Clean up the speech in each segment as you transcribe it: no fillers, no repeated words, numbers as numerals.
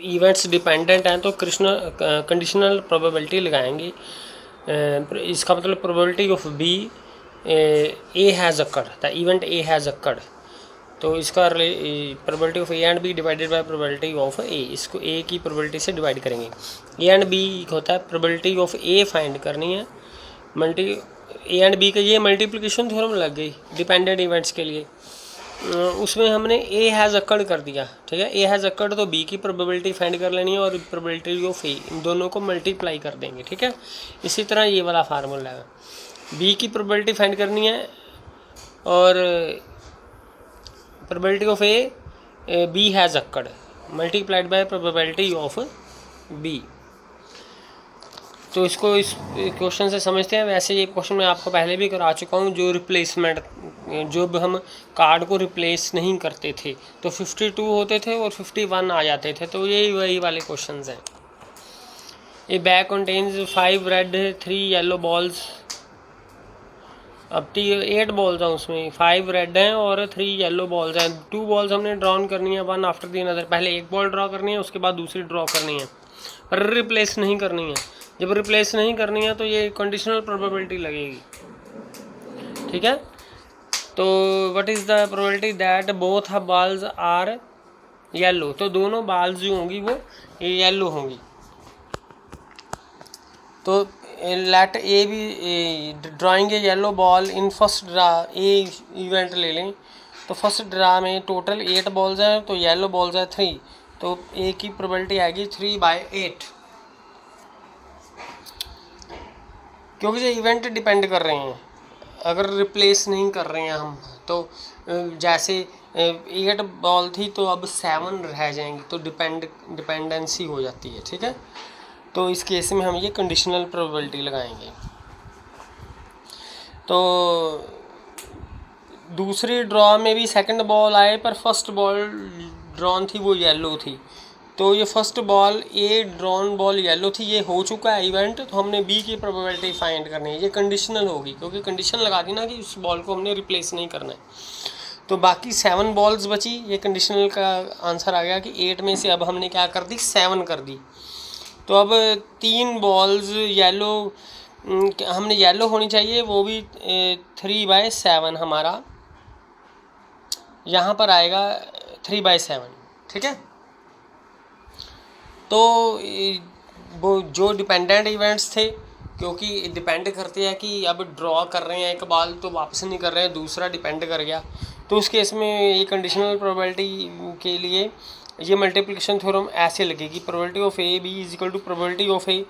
Events dependent हैं तो conditional probability लगाएंगे। इसका मतलब probability of B A has occurred, the event A has occurred, तो इसका probability of A and B divided by probability of A, इसको A की प्रोबेबिलिटी से डिवाइड करेंगे। ए एंड बी होता है प्रोबेबिलिटी ऑफ ए फाइंड करनी है, ए एंड बी का ये मल्टीप्लिकेशन थ्योरम लग गई डिपेंडेंट इवेंट्स के लिए। उसमें हमने ए हैज़ अकर्ड कर दिया, ठीक है। ए हैज़ अकर्ड तो बी की प्रोबेबिलिटी फाइंड कर लेनी है और प्रोबेबिलिटी ऑफ ए, इन दोनों को मल्टीप्लाई कर देंगे, ठीक है। इसी तरह ये वाला फार्मूला है, बी की प्रोबेबिलिटी फाइंड करनी है और probability of A B has occurred multiplied by probability of B. तो इसको इस क्वेश्चन से समझते हैं। वैसे ये क्वेश्चन मैं आपको पहले भी करा चुका हूँ, जो रिप्लेसमेंट, जब हम कार्ड को रिप्लेस नहीं करते थे तो 52 होते थे और 51 आ जाते थे, तो यही वही वाले क्वेश्चंस हैं। ए bag contains 5 red 3 yellow balls, अब 8 बॉल्स हैं उसमें, 5 रेड हैं और 3 येलो बॉल्स हैं। 2 बॉल्स हमने ड्रॉन करनी है, वन आफ्टर दी अनदर, पहले एक बॉल ड्रॉ करनी है उसके बाद दूसरी ड्रॉ करनी है, पर रिप्लेस नहीं करनी है। जब रिप्लेस नहीं करनी है तो ये कंडीशनल प्रोबेबिलिटी लगेगी, ठीक है। तो what is the probability that both balls are yellow, तो दोनों बॉल्स जो होंगी वो येलो होंगी। तो लेट ए भी drawing A yellow ball in first draw, A event ले लें तो फर्स्ट ड्रा में टोटल 8 बॉल्स हैं तो येलो बॉल्स हैं 3, तो ए की प्रोबेबिलिटी आएगी 3/8, क्योंकि ये इवेंट डिपेंड कर रहे हैं। अगर रिप्लेस नहीं कर रहे हैं हम तो जैसे 8 बॉल थी तो अब 7 रह जाएंगी, तो डिपेंडेंसी हो जाती है, ठीक है। तो इस केस में हम ये कंडीशनल प्रोबेबिलिटी लगाएंगे। तो दूसरी ड्रॉ में भी सेकंड बॉल आए पर फर्स्ट बॉल ड्रॉन थी वो येलो थी, तो ये फर्स्ट बॉल ए ड्रॉन बॉल येलो थी, ये हो चुका है इवेंट, तो हमने बी की प्रोबेबिलिटी फाइंड करनी है। ये कंडीशनल होगी क्योंकि कंडीशन लगा दी ना कि उस बॉल को हमने रिप्लेस नहीं करना है। तो बाकी 7 बॉल्स बची, ये कंडीशनल का आंसर आ गया कि 8 में से अब हमने क्या कर दी, 7 कर दी। तो अब 3 बॉल्स येलो, हमने येलो होनी चाहिए, वो भी 3/7 हमारा यहाँ पर आएगा 3/7, ठीक है। तो वो जो डिपेंडेंट इवेंट्स थे, क्योंकि डिपेंड करते हैं कि अब ड्रॉ कर रहे हैं एक बॉल तो वापस नहीं कर रहे हैं, दूसरा डिपेंड कर गया, तो उस केस में ये कंडीशनल प्रोबेबिलिटी के लिए ये मल्टीप्लिकेशन थ्योरम ऐसे लगेगी, probability of A B is equal to probability of A.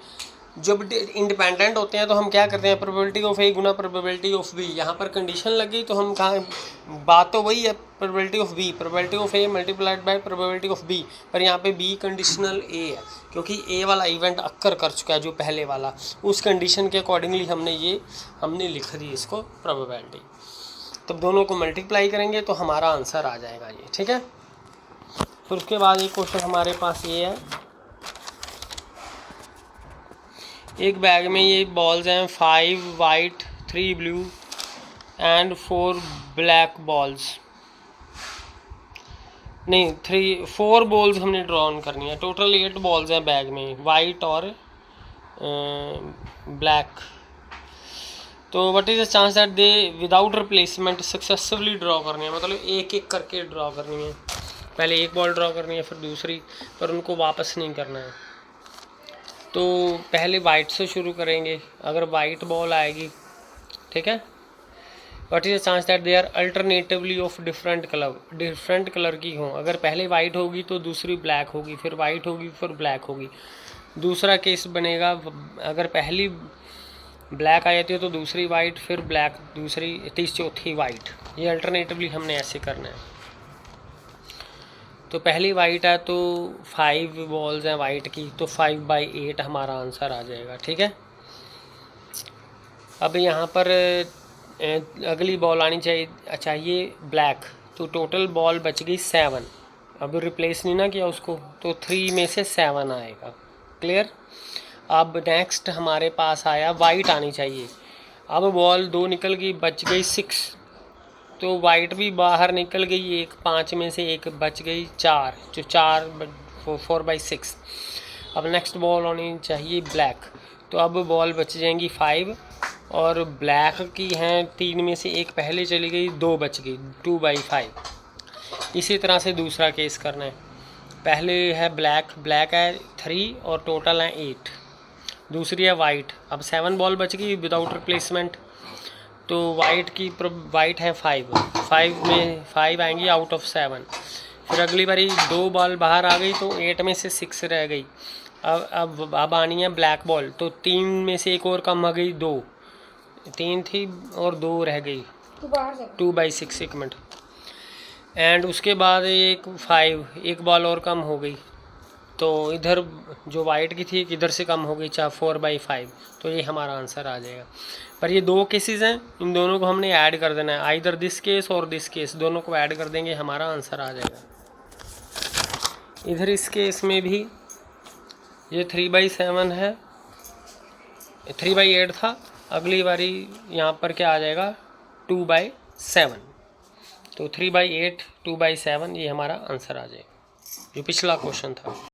जब इंडिपेंडेंट होते हैं तो हम क्या करते हैं, प्रोबेबिलिटी ऑफ ए गुना प्रोबेबिलिटी ऑफ बी, यहाँ पर कंडीशन लगी तो हम कहाँ, बात तो वही है, probability of B, probability of A multiplied by probability of B, पर यहाँ पे बी कंडीशनल ए है क्योंकि ए वाला इवेंट अक्कर कर चुका है जो पहले वाला, उस कंडीशन के अकॉर्डिंगली हमने लिख दी इसको प्रोबेबिलिटी। तब दोनों को मल्टीप्लाई करेंगे तो हमारा आंसर आ जाएगा ये, ठीक है। फिर उसके बाद एक क्वेश्चन हमारे पास ये है, एक बैग में ये बॉल्स हैं 5 white 3 blue and 4 black balls, नहीं 4 बॉल्स हमने ड्रॉन करनी है, टोटल 8 बॉल्स हैं बैग में, वाइट और ब्लैक। तो what is the chance that they without replacement successfully draw करनी है, मतलब एक एक करके ड्रॉ करनी है, पहले एक बॉल ड्रॉ करनी है फिर दूसरी, पर उनको वापस नहीं करना है। तो पहले वाइट से शुरू करेंगे, अगर वाइट बॉल आएगी, ठीक है। What is the chance that they are alternatively of different colour की हों, अगर पहले वाइट होगी तो दूसरी ब्लैक होगी, फिर वाइट होगी फिर ब्लैक होगी। दूसरा केस बनेगा, अगर पहली ब्लैक आ जाती है तो दूसरी वाइट, फिर ब्लैक दूसरी, चौथी वाइट, ये अल्टरनेटिवली हमने ऐसे करना है। तो पहली वाइट है तो 5 बॉल्स हैं वाइट की, तो 5/8 हमारा आंसर आ जाएगा, ठीक है। अब यहाँ पर अगली बॉल आनी चाहिए ब्लैक, तो टोटल बॉल बच गई 7, अब रिप्लेस नहीं ना किया उसको, तो 3 में से 7 आएगा, क्लियर। अब नेक्स्ट हमारे पास आया वाइट आनी चाहिए, अब बॉल 2 निकल गई, बच गई 6, तो वाइट भी बाहर निकल गई, एक 5 में से एक बच गई 4, जो 4 4/6। अब नेक्स्ट बॉल होनी चाहिए ब्लैक, तो अब बॉल बच जाएंगी 5 और ब्लैक की हैं 3 में से एक पहले चली गई, 2 बच गई, 2/5। इसी तरह से दूसरा केस करना है। पहले है ब्लैक है 3 और टोटल है 8। दूसरी है वाइट, अब 7 बॉल बच गई विदाउट रिप्लेसमेंट, तो वाइट है 5 में 5 आएंगी आउट ऑफ 7। फिर अगली बारी 2 बॉल बाहर आ गई तो 8 में से 6 रह गई। अब आनी है ब्लैक बॉल, तो 3 में से एक और कम आ गई, 2, 3 थी और 2 रह गई, 2/6। एक मिनट। एंड उसके बाद एक बॉल और कम हो गई, तो इधर जो वाइट की थी इधर से कम हो गई, 4/5। तो ये हमारा आंसर आ जाएगा। पर ये 2 केसेस हैं, इन दोनों को हमने ऐड कर देना है, आइदर दिस केस और दिस केस, दोनों को ऐड कर देंगे, हमारा आंसर आ जाएगा। इधर इस केस में भी ये 3/7 है, 3/8 था। अगली बारी यहाँ पर क्या आ जाएगा, 2/7। तो 3/8 2/7 ये हमारा आंसर आ जाएगा, जो पिछला क्वेश्चन था।